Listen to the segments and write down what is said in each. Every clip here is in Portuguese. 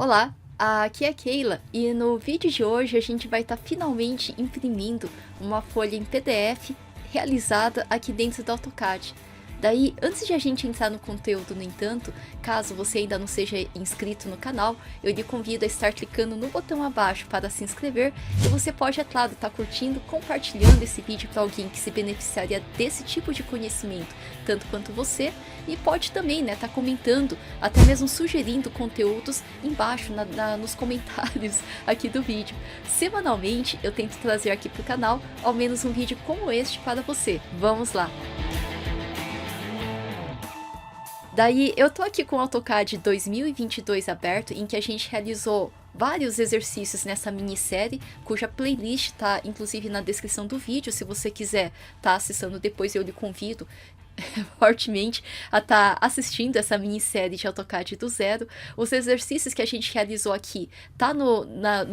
Olá, aqui é a Keila e no vídeo de hoje a gente vai estar finalmente imprimindo uma folha em PDF realizada aqui dentro do AutoCAD. Daí, antes de a gente entrar no conteúdo, no entanto, caso você ainda não seja inscrito no canal, eu lhe convido a estar clicando no botão abaixo para se inscrever e você pode, é claro, estar curtindo, compartilhando esse vídeo para alguém que se beneficiaria desse tipo de conhecimento, tanto quanto você, e pode também estar comentando, até mesmo sugerindo conteúdos embaixo nos comentários aqui do vídeo. Semanalmente eu tento trazer aqui para o canal ao menos um vídeo como este para você. Vamos lá! Daí eu tô aqui com o AutoCAD 2022 aberto, em que a gente realizou vários exercícios nessa minissérie, cuja playlist tá inclusive na descrição do vídeo. Se você quiser tá acessando depois, eu lhe convido fortemente a estar assistindo essa minissérie de AutoCAD do zero. Os exercícios que a gente realizou aqui tá no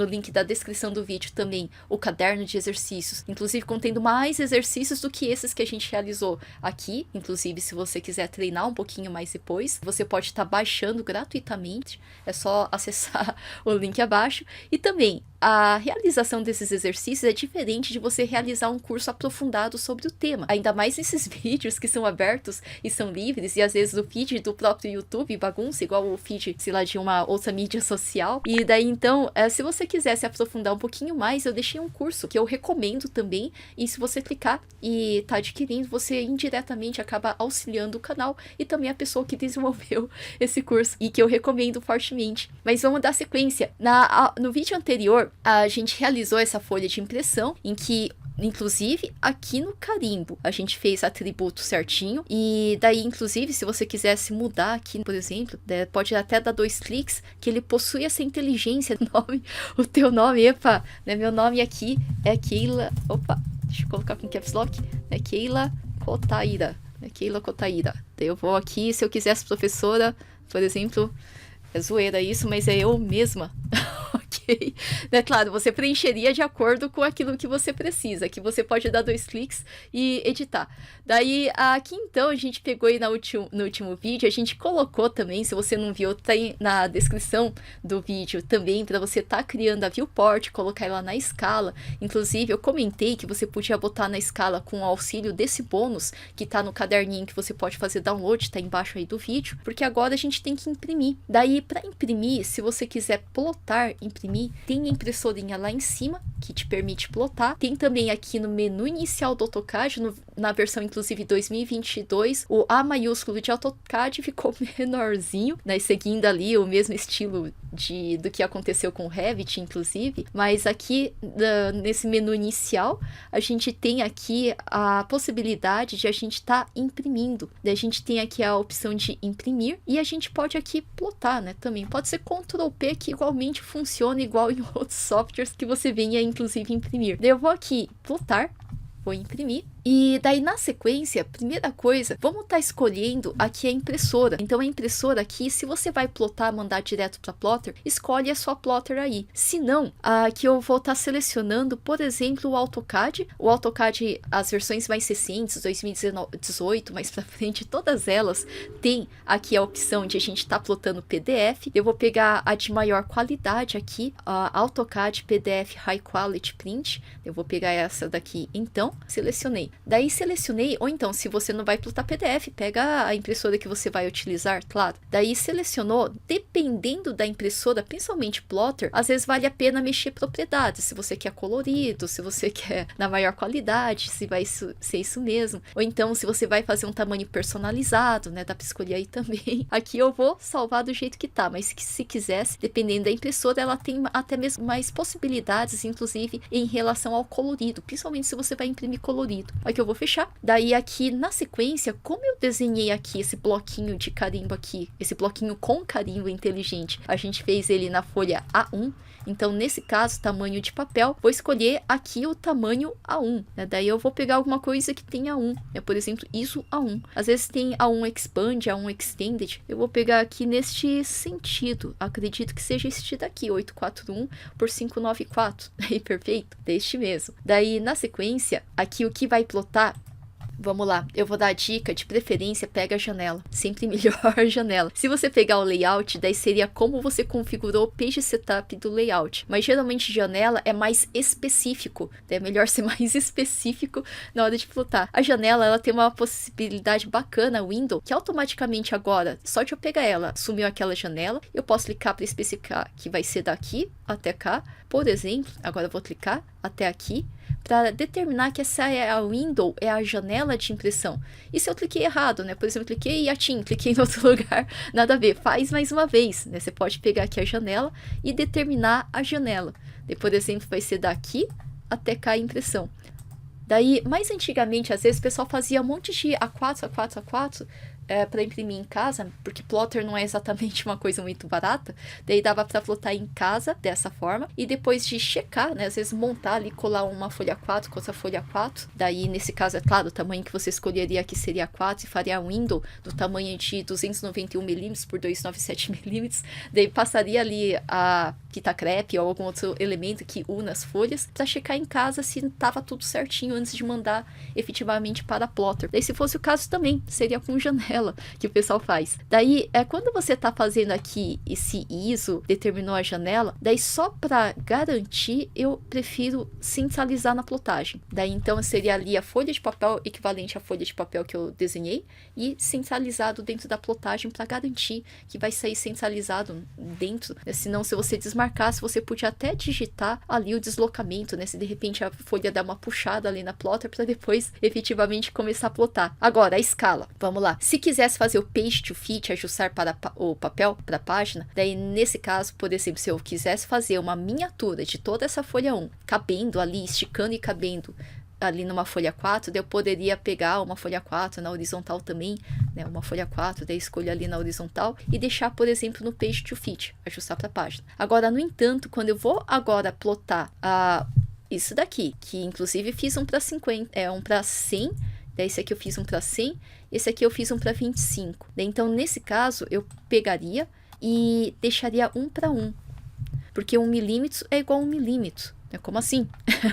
link da descrição do vídeo também, o caderno de exercícios, inclusive contendo mais exercícios do que esses que a gente realizou aqui. Inclusive, se você quiser treinar um pouquinho mais depois, você pode estar baixando gratuitamente, é só acessar o link abaixo. E também a realização desses exercícios é diferente de você realizar um curso aprofundado sobre o tema, ainda mais nesses vídeos que são abertos e são livres, e às vezes o feed do próprio YouTube bagunça, igual o feed, sei lá, de uma outra mídia social. E daí então, se você quiser se aprofundar um pouquinho mais, eu deixei um curso que eu recomendo também, e se você clicar e tá adquirindo, você indiretamente acaba auxiliando o canal e também a pessoa que desenvolveu esse curso, e que eu recomendo fortemente. Mas vamos dar sequência. No vídeo anterior, a gente realizou essa folha de impressão, em que inclusive aqui no carimbo a gente fez atributo certinho, e daí inclusive se você quisesse mudar aqui, por exemplo, pode até dar 2 cliques, que ele possui essa inteligência. O teu nome, epa, né, meu nome aqui é Keila, deixa eu colocar com caps lock, é Keila Kotaira, Keila Kotaira. Daí eu vou aqui, se eu quisesse professora, por exemplo, é zoeira isso, mas é eu mesma. Ok, né? Claro, você preencheria de acordo com aquilo que você precisa, que você pode dar 2 cliques e editar. Daí, aqui então, a gente pegou aí no último vídeo, a gente colocou também, se você não viu, tem na descrição do vídeo também, para você estar criando a viewport, colocar ela na escala. Inclusive, eu comentei que você podia botar na escala com o auxílio desse bônus, que tá no caderninho que você pode fazer download, tá embaixo aí do vídeo, porque agora a gente tem que imprimir. Daí, para imprimir, se você quiser plotar, imprimir, tem a impressorinha lá em cima, que te permite plotar. Tem também aqui no menu inicial do AutoCAD, na versão inclusive 2022, o A maiúsculo de AutoCAD ficou menorzinho, né, seguindo ali o mesmo estilo do que aconteceu com o Revit, inclusive. Mas aqui, nesse menu inicial, a gente tem aqui a possibilidade de a gente estar imprimindo. Daí a gente tem aqui a opção de imprimir, e a gente pode aqui plotar, né, também. Pode ser Ctrl P, que igualmente funciona igual em outros softwares que você venha inclusive imprimir. Daí eu vou aqui plotar, vou imprimir. E daí na sequência, primeira coisa, vamos estar escolhendo aqui a impressora. Então a impressora aqui, se você vai plotar, mandar direto para plotter, escolhe a sua plotter aí. Se não, aqui eu vou estar selecionando, por exemplo, o AutoCAD. O AutoCAD, as versões mais recentes, 2018, mais pra frente, todas elas têm aqui a opção de a gente estar plotando PDF. Eu vou pegar a de maior qualidade aqui, a AutoCAD PDF High Quality Print. Eu vou pegar essa daqui, então, selecionei. Daí selecionei, ou então, se você não vai plotar PDF, pega a impressora que você vai utilizar, claro. Daí selecionou, dependendo da impressora, principalmente plotter, às vezes vale a pena mexer propriedades, se você quer colorido, se você quer na maior qualidade, se vai ser isso mesmo. Ou então, se você vai fazer um tamanho personalizado, né, dá pra escolher aí também. Aqui eu vou salvar do jeito que tá, mas se quisesse, dependendo da impressora, ela tem até mesmo mais possibilidades, inclusive em relação ao colorido, principalmente se você vai imprimir colorido. Aqui eu vou fechar. Daí aqui na sequência, como eu desenhei aqui esse bloquinho de carimbo aqui, esse bloquinho com carimbo inteligente, a gente fez ele na folha A1. Então, nesse caso, tamanho de papel, vou escolher aqui o tamanho A1, né? Daí eu vou pegar alguma coisa que tenha A1, né? Por exemplo, ISO A1. Às vezes tem A1 Expand, A1 Extended. Eu vou pegar aqui neste sentido. Acredito que seja este daqui, 841 por 594. Aí, perfeito. Deste mesmo. Daí, na sequência, aqui o que vai plotar Vamos lá, eu vou dar a dica, de preferência pega a janela, sempre melhor a janela. Se você pegar o layout, daí seria como você configurou o page setup do layout, mas geralmente janela é mais específico, é melhor ser mais específico na hora de plotar. A janela, ela tem uma possibilidade bacana, window, que automaticamente agora, só de eu pegar ela, sumiu aquela janela, eu posso clicar para especificar que vai ser daqui até cá, por exemplo, agora eu vou clicar até aqui, para determinar que essa é a window, é a janela de impressão. E se eu cliquei errado, né? Por exemplo, cliquei em Atim, cliquei em outro lugar, nada a ver. Faz mais uma vez, né? Você pode pegar aqui a janela e determinar a janela. E, por exemplo, vai ser daqui até cá a impressão. Daí, mais antigamente, às vezes o pessoal fazia um monte de A4, A4, A4, para imprimir em casa, porque plotter não é exatamente uma coisa muito barata, daí dava para plotar em casa dessa forma, e depois de checar, né, às vezes montar ali, colar uma folha 4 com outra folha 4, daí nesse caso é claro, o tamanho que você escolheria aqui seria 4 e faria a window do tamanho de 291mm por 297mm, daí passaria ali a fita crepe ou algum outro elemento que una as folhas, para checar em casa se estava tudo certinho antes de mandar efetivamente para a plotter. Daí se fosse o caso também, seria com janela que o pessoal faz. Daí, quando você tá fazendo aqui esse ISO, determinou a janela, daí só para garantir, eu prefiro centralizar na plotagem. Daí, então, seria ali a folha de papel equivalente à folha de papel que eu desenhei e centralizado dentro da plotagem para garantir que vai sair centralizado dentro. Senão, se você desmarcasse, você podia até digitar ali o deslocamento, né? Se de repente a folha dá uma puxada ali na plotter para depois efetivamente começar a plotar. Agora, a escala. Vamos lá. Se quisesse fazer o page to fit, ajustar para o papel, para a página, daí nesse caso, por exemplo, se eu quisesse fazer uma miniatura de toda essa folha 1, cabendo ali, esticando e cabendo ali numa folha 4, daí eu poderia pegar uma folha 4 na horizontal também, né, uma folha 4, daí escolho ali na horizontal e deixar, por exemplo, no page to fit, ajustar para a página. Agora, no entanto, quando eu vou agora plotar isso daqui, que inclusive fiz um para 50, um para 100, daí esse aqui eu fiz um para 100, esse aqui eu fiz um para 25. Daí, então, nesse caso, eu pegaria e deixaria 1 para 1. Porque 1 milímetro é igual a 1 milímetro. Como assim?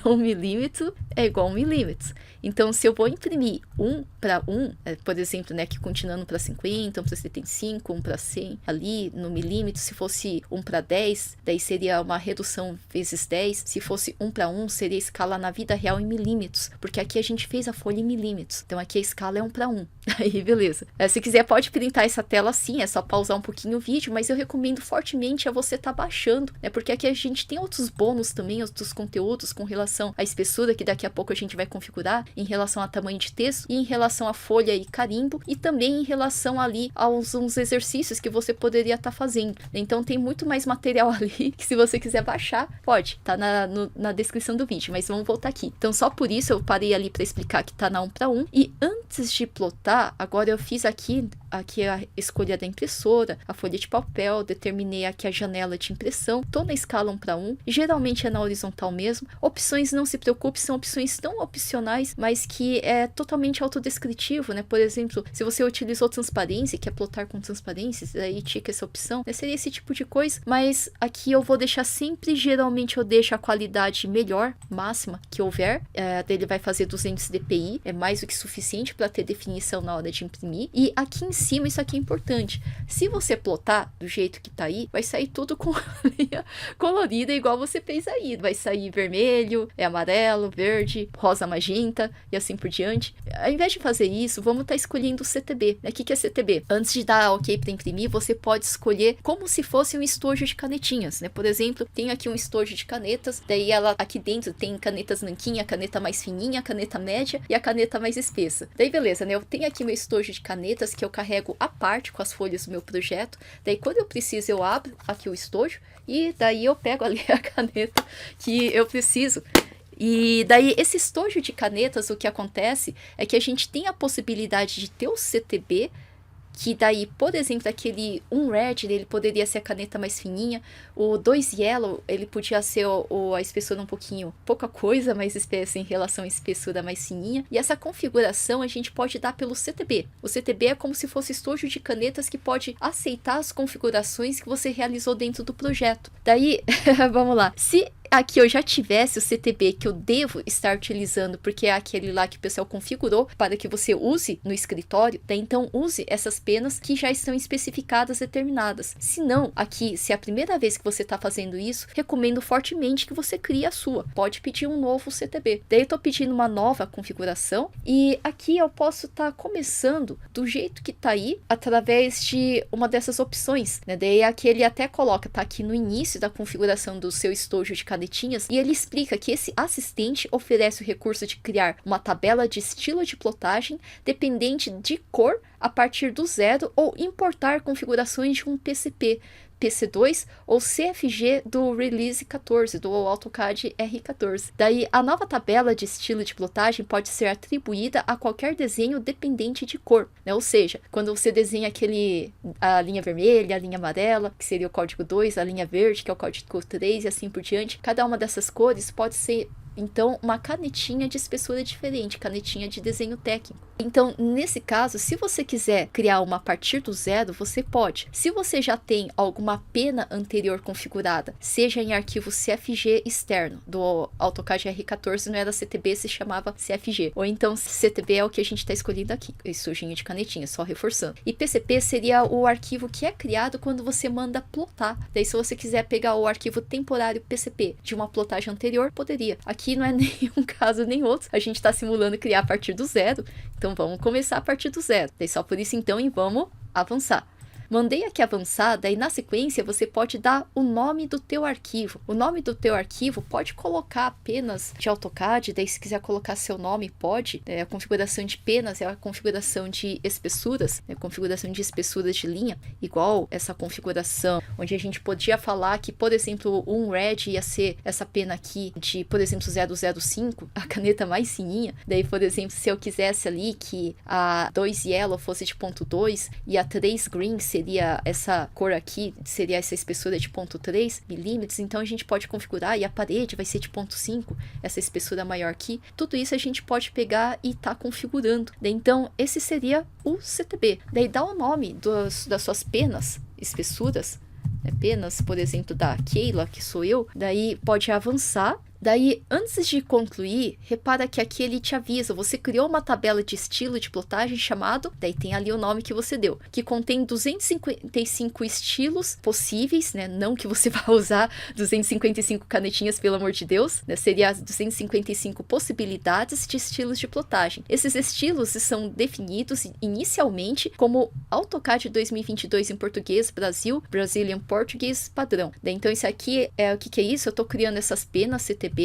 1 milímetro é igual a 1 milímetro. Então, se eu vou imprimir 1 para 1, por exemplo, né, que continuando para 50, 1 para 75, 1 para 100, ali no milímetro, se fosse 1 para 10, daí seria uma redução vezes 10. Se fosse 1 para 1, seria escala na vida real em milímetros, porque aqui a gente fez a folha em milímetros. Então, aqui a escala é 1 para 1. Aí, beleza. Se quiser, pode printar essa tela assim, é só pausar um pouquinho o vídeo, mas eu recomendo fortemente a você estar baixando, né, porque aqui a gente tem outros bônus também, outros conteúdos com relação à espessura, que daqui a pouco a gente vai configurar, em relação a tamanho de texto, e em relação a folha e carimbo, e também em relação ali aos uns exercícios que você poderia estar fazendo. Então tem muito mais material ali, que se você quiser baixar, pode, tá na descrição do vídeo, mas vamos voltar aqui. Então só por isso eu parei ali para explicar que tá na 1 para 1, e antes de plotar, agora eu fiz aqui a escolha da impressora, a folha de papel, determinei aqui a janela de impressão, tô na escala 1 para 1, geralmente é na horizontal mesmo. Opções, não se preocupe, são opções tão opcionais, mas que é totalmente autodescritivo, né? Por exemplo, se você utilizou transparência, quer plotar com transparência, aí tica essa opção, né? Seria esse tipo de coisa, mas aqui eu vou deixar sempre, geralmente eu deixo a qualidade melhor, máxima que houver, ele vai fazer 200 dpi, é mais do que suficiente para ter definição na hora de imprimir, e aqui em cima, isso aqui é importante, se você plotar do jeito que tá aí, vai sair tudo com a linha colorida, igual você fez aí, vai sair vermelho, amarelo, verde, rosa, magenta, e assim por diante. Ao invés de fazer isso, vamos estar escolhendo o CTB. O que é CTB? Antes de dar OK para imprimir, você pode escolher como se fosse um estojo de canetinhas, né? Por exemplo, tem aqui um estojo de canetas, daí ela aqui dentro tem canetas nanquim, a caneta mais fininha, a caneta média e a caneta mais espessa. Daí beleza, né? Eu tenho aqui meu estojo de canetas que eu carrego à parte com as folhas do meu projeto. Daí quando eu preciso, eu abro aqui o estojo e daí eu pego ali a caneta que eu preciso. E daí, esse estojo de canetas, o que acontece é que a gente tem a possibilidade de ter o CTB, que daí, por exemplo, aquele 1 red, ele poderia ser a caneta mais fininha, o 2 yellow, ele podia ser a espessura um pouquinho, pouca coisa mais espessa em relação à espessura mais fininha, e essa configuração a gente pode dar pelo CTB. O CTB é como se fosse estojo de canetas que pode aceitar as configurações que você realizou dentro do projeto. Daí, vamos lá, se aqui eu já tivesse o CTB que eu devo estar utilizando, porque é aquele lá que o pessoal configurou para que você use no escritório, daí então use essas penas que já estão especificadas, determinadas. Se não, aqui, se é a primeira vez que você está fazendo isso, recomendo fortemente que você crie a sua. Pode pedir um novo CTB. Daí eu estou pedindo uma nova configuração e aqui eu posso estar começando do jeito que está aí, através de uma dessas opções, né? Daí aqui ele até coloca, tá aqui no início da configuração do seu estojo de canetinhas, e ele explica que esse assistente oferece o recurso de criar uma tabela de estilo de plotagem dependente de cor a partir do zero ou importar configurações de um PCP, PC2 ou CFG do Release 14, do AutoCAD R14. Daí, a nova tabela de estilo de plotagem pode ser atribuída a qualquer desenho dependente de cor, né? Ou seja, quando você desenha a linha vermelha, a linha amarela, que seria o código 2, a linha verde, que é o código 3 e assim por diante, cada uma dessas cores pode ser então uma canetinha de espessura diferente, canetinha de desenho técnico. Então, nesse caso, se você quiser criar uma a partir do zero, você pode. Se você já tem alguma pena anterior configurada, seja em arquivo CFG externo, do AutoCAD R14 não era CTB, se chamava CFG. Ou então CTB é o que a gente está escolhendo aqui, estojinho de canetinha, só reforçando. E PCP seria o arquivo que é criado quando você manda plotar. Daí, se você quiser pegar o arquivo temporário PCP de uma plotagem anterior, poderia. Aqui não é nenhum caso nem outro. A gente está simulando criar a partir do zero. Então vamos começar a partir do zero. Daí só por isso então e vamos avançar. Mandei aqui avançar, daí na sequência você pode dar o nome do teu arquivo. O nome do teu arquivo pode colocar apenas de AutoCAD, daí se quiser colocar seu nome pode. A configuração de penas é a configuração de espessuras, a configuração de espessuras de linha, igual essa configuração, onde a gente podia falar que, por exemplo, um red ia ser essa pena aqui de, por exemplo, 005, a caneta mais fininha. Daí, por exemplo, se eu quisesse ali que a 2 yellow fosse de ponto 2 e a 3 green seria essa cor aqui, seria essa espessura de 0.3 milímetros, então a gente pode configurar, e a parede vai ser de 0.5, essa espessura maior aqui. Tudo isso a gente pode pegar e tá configurando. Daí, então, esse seria o CTB. Daí dá o nome das suas penas, espessuras, né? Penas, por exemplo, da Keila, que sou eu, daí pode avançar. Daí, antes de concluir, repara que aqui ele te avisa, você criou uma tabela de estilo de plotagem chamado, daí tem ali o nome que você deu, que contém 255 estilos possíveis, né? Não que você vá usar 255 canetinhas, pelo amor de Deus, né? Seria 255 possibilidades de estilos de plotagem. Esses estilos são definidos inicialmente como AutoCAD 2022 em português, Brasil, Brazilian Portuguese padrão. Daí, então, isso aqui o que é isso? Eu estou criando essas penas CTB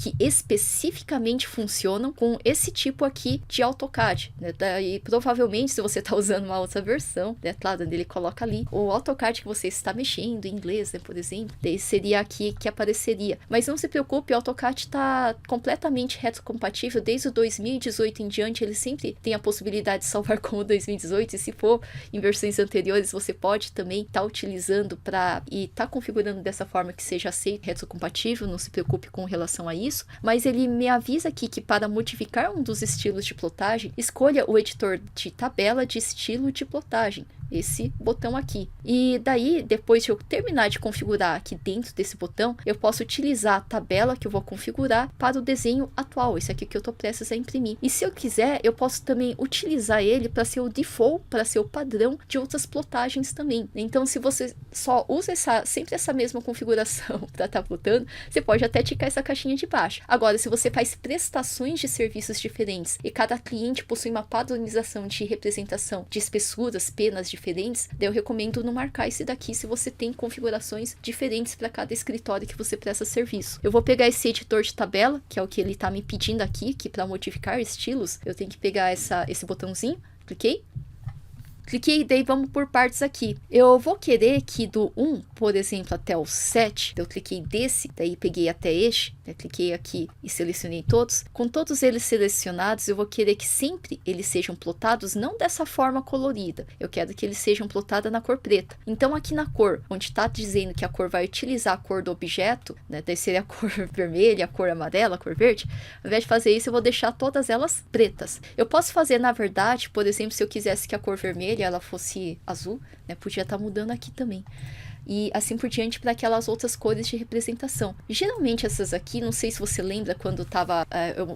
que especificamente funcionam com esse tipo aqui de AutoCAD, né? Daí, provavelmente, se você está usando uma outra versão, né? Claro, ele coloca ali o AutoCAD que você está mexendo em inglês, né? Por exemplo, daí seria aqui que apareceria. Mas não se preocupe, o AutoCAD está completamente retrocompatível desde o 2018 em diante. Ele sempre tem a possibilidade de salvar como 2018, e se for em versões anteriores, você pode também estar utilizando e estar configurando dessa forma que seja aceito, retrocompatível. Não se preocupe com relação a isso, mas ele me avisa aqui que para modificar um dos estilos de plotagem, escolha o editor de tabela de estilo de plotagem, esse botão aqui. E daí, depois de eu terminar de configurar aqui dentro desse botão, eu posso utilizar a tabela que eu vou configurar para o desenho atual, esse aqui que eu estou prestes a imprimir. E se eu quiser, eu posso também utilizar ele para ser o default, para ser o padrão de outras plotagens também. Então, se você só usa sempre essa mesma configuração para estar plotando, você pode até ticar essa caixinha de baixo. Agora, se você faz prestações de serviços diferentes e cada cliente possui uma padronização de representação de espessuras, penas diferentes, daí eu recomendo não marcar esse daqui se você tem configurações diferentes para cada escritório que você presta serviço. Eu vou pegar esse editor de tabela, que é o que ele está me pedindo aqui, que para modificar estilos, eu tenho que pegar esse botãozinho, cliquei, daí vamos por partes aqui. Eu vou querer que do 1, por exemplo, até o 7, eu cliquei desse, daí peguei até este, né, cliquei aqui e selecionei todos. Com todos eles selecionados, eu vou querer que sempre eles sejam plotados não dessa forma colorida. Eu quero que eles sejam plotados na cor preta. Então, aqui na cor, onde está dizendo que a cor vai utilizar a cor do objeto, né, daí seria a cor vermelha, a cor amarela, a cor verde. Ao invés de fazer isso, eu vou deixar todas elas pretas. Eu posso fazer, na verdade, por exemplo, se eu quisesse que a cor vermelha ela fosse azul, né, podia estar mudando aqui também. e assim por diante para aquelas outras cores de representação. Geralmente essas aqui, não sei se você lembra quando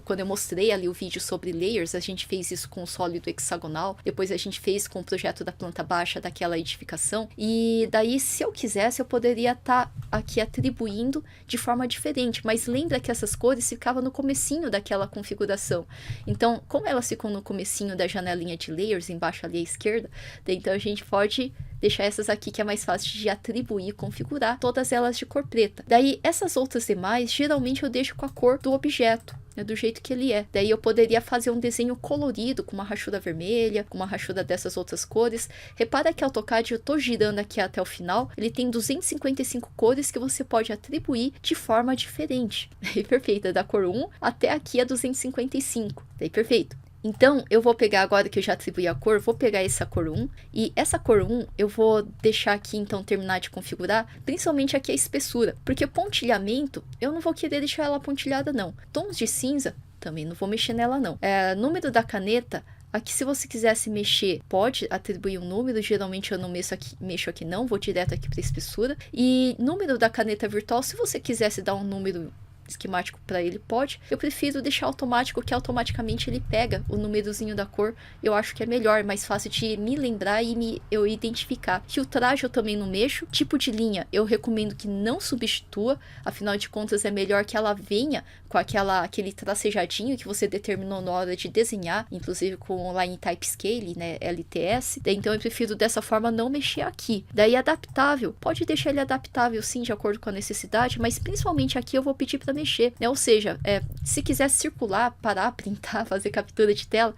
quando eu mostrei ali o vídeo sobre layers, a gente fez isso com o sólido hexagonal, depois a gente fez com o projeto da planta baixa daquela edificação, e daí se eu quisesse eu poderia estar aqui atribuindo de forma diferente, mas lembra que essas cores ficavam no comecinho daquela configuração. Então, como elas ficam no comecinho da janelinha de layers, embaixo ali à esquerda, então a gente pode deixar essas aqui que é mais fácil de atribuir e configurar, todas elas de cor preta. Daí, essas outras demais, geralmente eu deixo com a cor do objeto, né, do jeito que ele é. Daí eu poderia fazer um desenho colorido, com uma rachura vermelha, com uma rachura dessas outras cores. Repara que o AutoCAD, eu tô girando aqui até o final, ele tem 255 cores que você pode atribuir de forma diferente. Daí, perfeito, da cor 1 até aqui é 255. Daí, perfeito. Então, eu vou pegar, agora que eu já atribuí a cor, vou pegar essa cor 1, e essa cor 1 eu vou deixar aqui, então, terminar de configurar, principalmente aqui a espessura, porque pontilhamento, eu não vou querer deixar ela pontilhada, não. Tons de cinza, também não vou mexer nela, não. Número da caneta, aqui se você quisesse mexer, pode atribuir um número, geralmente eu não mexo aqui não, vou direto aqui para espessura. E número da caneta virtual, se você quisesse dar um número esquemático para ele, pode. Eu prefiro deixar automático, que automaticamente ele pega o númerozinho da cor. Eu acho que é melhor, mais fácil de me lembrar e eu identificar. Filtragem eu também não mexo. Tipo de linha, eu recomendo que não substitua. Afinal de contas, é melhor que ela venha com aquele tracejadinho que você determinou na hora de desenhar, inclusive com o Line Type Scale, né, LTS. Então eu prefiro dessa forma não mexer aqui. Daí adaptável, pode deixar ele adaptável sim, de acordo com a necessidade, mas principalmente aqui eu vou pedir para mexer, né? Ou seja, se quiser circular, parar, printar, fazer captura de tela,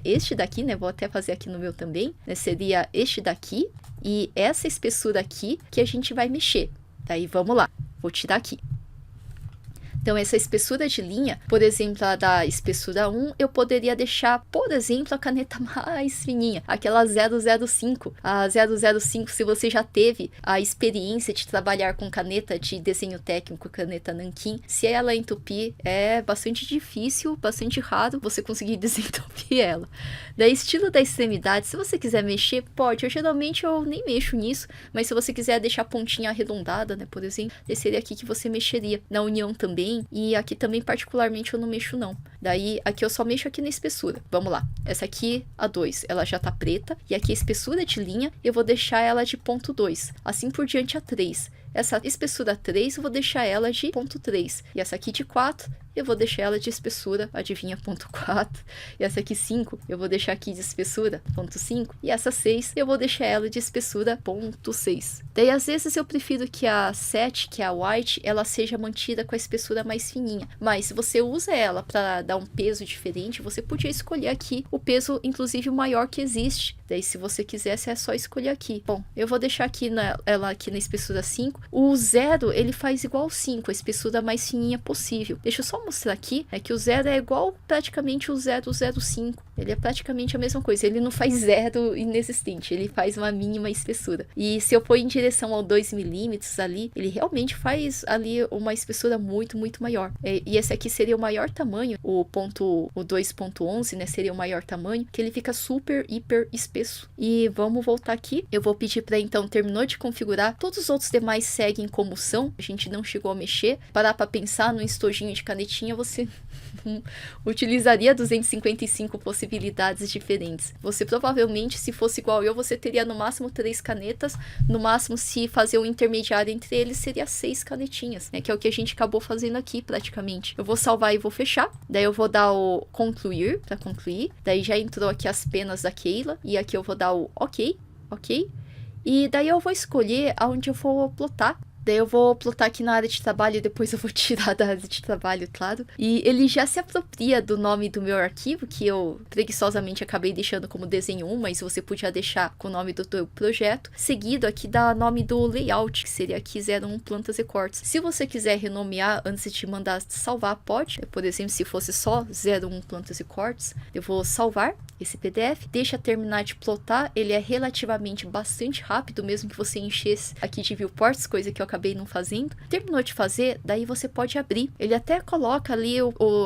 este daqui, né, vou até fazer aqui no meu também, né, seria este daqui e essa espessura aqui que a gente vai mexer. Daí vamos lá, vou tirar aqui. Então, essa espessura de linha, por exemplo, a da espessura 1, eu poderia deixar, por exemplo, a caneta mais fininha, aquela 005. A 005, se você já teve a experiência de trabalhar com caneta de desenho técnico, caneta nanquim, se ela entupir, é bastante difícil, bastante raro você conseguir desentupir ela. Da estilo da extremidade, se você quiser mexer, pode. Geralmente eu nem mexo nisso, mas se você quiser deixar a pontinha arredondada, né, por exemplo, esse seria aqui que você mexeria. Na união também, e aqui também particularmente eu não mexo não. Daí aqui eu só mexo aqui na espessura. Vamos lá, essa aqui a 2, ela já tá preta, e aqui a espessura de linha eu vou deixar ela de ponto 2, assim por diante a 3. Essa espessura 3 eu vou deixar ela de ponto 3, e essa aqui de 4 eu vou deixar ela de espessura, adivinha, ponto 4. E essa aqui 5 eu vou deixar aqui de espessura, ponto 5. E essa 6 eu vou deixar ela de espessura, ponto 6. Daí às vezes eu prefiro que a 7, que é a white, ela seja mantida com a espessura mais fininha. Mas se você usa ela para dar um peso diferente, você podia escolher aqui o peso, inclusive o maior que existe. Daí se você quisesse é só escolher aqui. Bom, eu vou deixar aqui ela aqui na espessura 5. O 0 ele faz igual ao 5, a espessura mais fininha possível. Deixa eu só mostrar aqui, que o 0 é igual praticamente o 005. Ele é praticamente a mesma coisa. Ele não faz 0 inexistente, ele faz uma mínima espessura. E se eu for em direção ao 2 milímetros ali, ele realmente faz ali uma espessura muito, muito maior. E esse aqui seria o maior tamanho, o 2.11, né, seria o maior tamanho, que ele fica super, hiper espesso. E vamos voltar aqui. Eu vou pedir para então, terminou de configurar, todos os outros demais seguem como são, a gente não chegou a mexer. Parar para pensar no estojinho de canetinha, você utilizaria 255 possibilidades diferentes. Você provavelmente, se fosse igual eu, você teria no máximo 3 canetas, no máximo se fazer um intermediário entre eles seria 6 canetinhas, né, que é o que a gente acabou fazendo aqui praticamente. Eu vou salvar e vou fechar, daí eu vou dar o concluir para concluir, daí já entrou aqui as penas da Keila, e aqui eu vou dar o ok, e daí eu vou escolher aonde eu vou plotar. Daí eu vou plotar aqui na área de trabalho e depois eu vou tirar da área de trabalho, claro. E ele já se apropria do nome do meu arquivo, que eu preguiçosamente acabei deixando como desenho 1, mas você podia deixar com o nome do teu projeto. Seguido aqui dá nome do layout, que seria aqui 01 plantas e cortes. Se você quiser renomear antes de mandar salvar, pode. Por exemplo, se fosse só 01 plantas e cortes, eu vou salvar esse PDF, deixa terminar de plotar. Ele é relativamente bastante rápido, mesmo que você enchesse aqui de viewports, coisa que eu acabei acabei não fazendo. Terminou de fazer, daí você pode abrir. Ele até coloca ali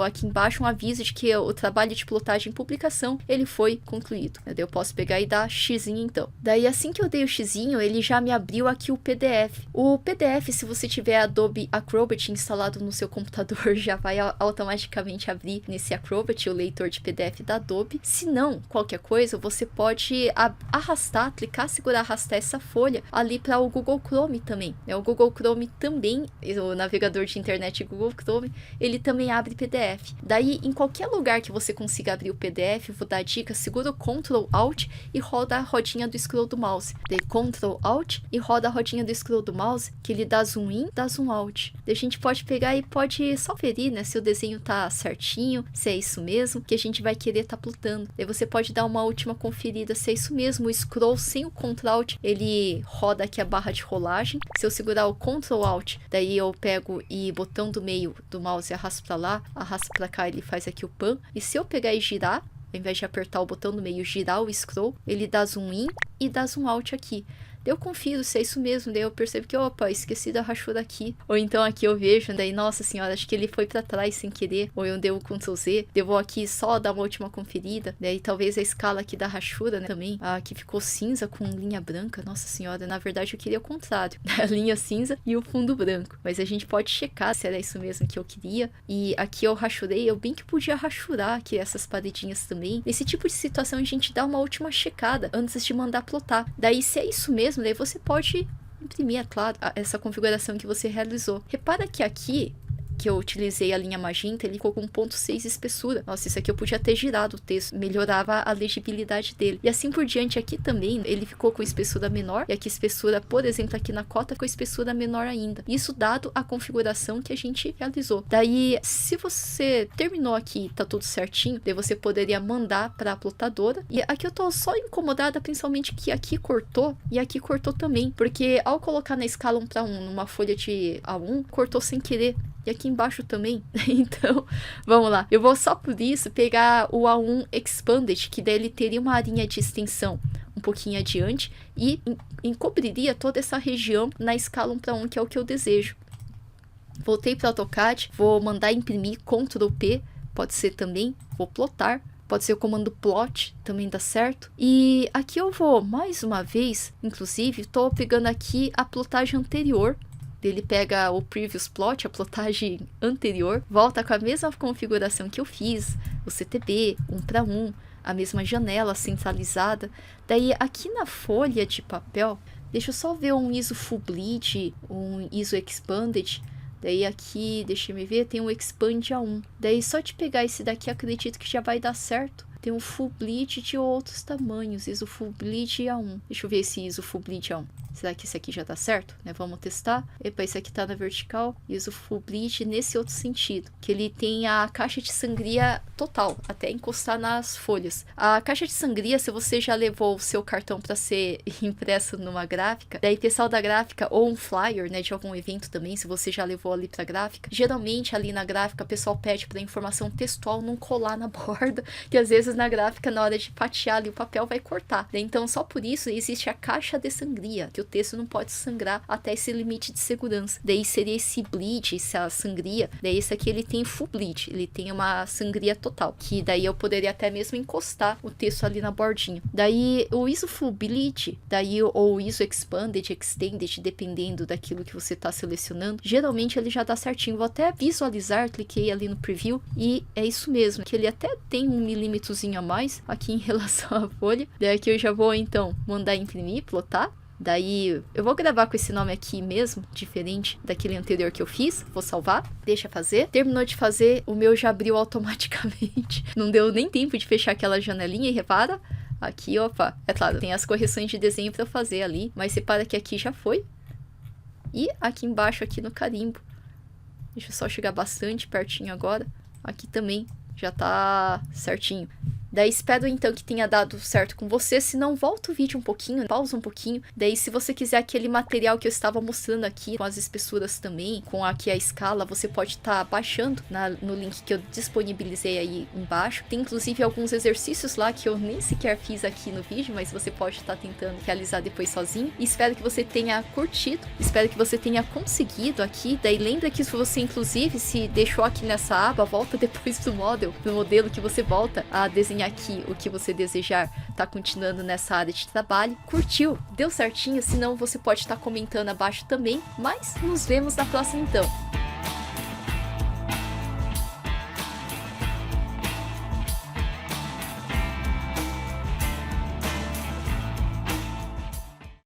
aqui embaixo um aviso de que o trabalho de plotagem e publicação, ele foi concluído. Daí eu posso pegar e dar xizinho então. Daí assim que eu dei o xizinho, ele já me abriu aqui o PDF. O PDF, se você tiver Adobe Acrobat instalado no seu computador, já vai automaticamente abrir nesse Acrobat, o leitor de PDF da Adobe. Se não, qualquer coisa, você pode arrastar, clicar, segurar, arrastar essa folha ali para o Google Chrome também. O Google Chrome também, o navegador de internet Google Chrome, ele também abre PDF. Daí, em qualquer lugar que você consiga abrir o PDF, vou dar a dica, segura o Ctrl Alt e roda a rodinha do scroll do mouse. Daí Ctrl Alt e roda a rodinha do scroll do mouse, que ele dá zoom in, dá zoom out. Daí a gente pode pegar e pode só ferir, né, se o desenho tá certinho, se é isso mesmo que a gente vai querer tá plotando. Daí você pode dar uma última conferida se é isso mesmo. O scroll sem o Ctrl Alt, ele roda aqui a barra de rolagem. Se eu segurar o Ctrl Alt, daí eu pego e botão do meio do mouse arrasto pra lá, arrasto pra cá, ele faz aqui o pan. E se eu pegar e girar, ao invés de apertar o botão do meio, girar o scroll, ele dá zoom in e dá zoom out aqui. Daí eu confiro se é isso mesmo, daí eu percebo que, opa, esqueci da rachura aqui. Ou então aqui eu vejo, daí, nossa senhora, acho que ele foi pra trás sem querer. Ou eu dei o Ctrl Z, eu vou aqui só dar uma última conferida. Daí talvez a escala aqui da rachura, né, também, aqui ficou cinza com linha branca. Nossa senhora, na verdade eu queria o contrário. A linha cinza e o fundo branco. Mas a gente pode checar se era isso mesmo que eu queria. E aqui eu rachurei, eu bem que podia rachurar aqui essas paredinhas também. Nesse tipo de situação a gente dá uma última checada antes de mandar plotar. Daí se é isso mesmo, daí você pode imprimir, é claro, essa configuração que você realizou. Repara que aqui, que eu utilizei a linha magenta, ele ficou com 0,6 espessura. Nossa, isso aqui eu podia ter girado o texto, melhorava a legibilidade dele. E assim por diante aqui também, ele ficou com espessura menor, e aqui espessura, por exemplo, aqui na cota, com espessura menor ainda. Isso dado a configuração que a gente realizou. Daí, se você terminou aqui, tá tudo certinho, daí você poderia mandar para a plotadora. E aqui eu tô só incomodada, principalmente que aqui cortou, e aqui cortou também, porque ao colocar na escala 1:1, numa folha de A1, cortou sem querer. E aqui embaixo também. Então, vamos lá. Eu vou só por isso pegar o A1 Expanded, que daí ele teria uma arinha de extensão um pouquinho adiante e encobriria toda essa região na escala 1:1, que é o que eu desejo. Voltei para o AutoCAD, vou mandar imprimir, Ctrl P, pode ser também, vou plotar. Pode ser o comando plot, também dá certo. E aqui eu vou, mais uma vez, inclusive, estou pegando aqui a plotagem anterior. Ele pega o previous plot, a plotagem anterior, volta com a mesma configuração que eu fiz, o CTB, 1:1, a mesma janela centralizada. Daí aqui na folha de papel, deixa eu só ver um ISO Full Bleed, um ISO Expanded. Daí aqui, deixa eu ver, tem um Expand A1. Daí só de pegar esse daqui, acredito que já vai dar certo. Tem um Full Bleed de outros tamanhos, ISO Full Bleed A1. Deixa eu ver esse ISO Full Bleed A1. Será que esse aqui já tá certo? Né? Vamos testar. Epa, esse aqui tá na vertical. ISO Full Bleed nesse outro sentido. Que ele tem a caixa de sangria total, até encostar nas folhas. A caixa de sangria, se você já levou o seu cartão para ser impresso numa gráfica, daí pessoal da gráfica, ou um flyer, né, de algum evento também, se você já levou ali pra gráfica, geralmente ali na gráfica o pessoal pede pra informação textual não colar na borda, que às vezes na gráfica, na hora de fatiar ali o papel, vai cortar. Então, só por isso existe a caixa de sangria, que o texto não pode sangrar até esse limite de segurança. Daí seria esse bleed, essa sangria. Daí esse aqui ele tem full bleed, ele tem uma sangria total, que daí eu poderia até mesmo encostar o texto ali na bordinha. Daí o ISO full bleed, daí ou o ISO expanded, extended, dependendo daquilo que você está selecionando, geralmente ele já dá certinho. Vou até visualizar, cliquei ali no preview e é isso mesmo, que ele até tem 1 milímetrozinho a mais aqui em relação à folha. Daí aqui eu já vou então mandar imprimir, plotar. Daí eu vou gravar com esse nome aqui mesmo, diferente daquele anterior que eu fiz. Vou salvar, deixa fazer. Terminou de fazer, o meu já abriu automaticamente. Não deu nem tempo de fechar aquela janelinha e repara. Aqui, opa, é claro, tem as correções de desenho para eu fazer ali. Mas repara que aqui já foi. E aqui embaixo, aqui no carimbo. Deixa eu só chegar bastante pertinho agora. Aqui também já tá certinho. Daí espero então que tenha dado certo com você, se não volta o vídeo um pouquinho, pausa um pouquinho, daí se você quiser aquele material que eu estava mostrando aqui, com as espessuras também, com aqui a escala, você pode estar baixando no link que eu disponibilizei aí embaixo. Tem inclusive alguns exercícios lá que eu nem sequer fiz aqui no vídeo, mas você pode estar tentando realizar depois sozinho. E espero que você tenha curtido, espero que você tenha conseguido aqui. Daí lembra que se você inclusive se deixou aqui nessa aba, volta depois do modelo que você volta a desenhar aqui o que você desejar, tá continuando nessa área de trabalho. Curtiu? Deu certinho? Se não, você pode estar comentando abaixo também, mas nos vemos na próxima então.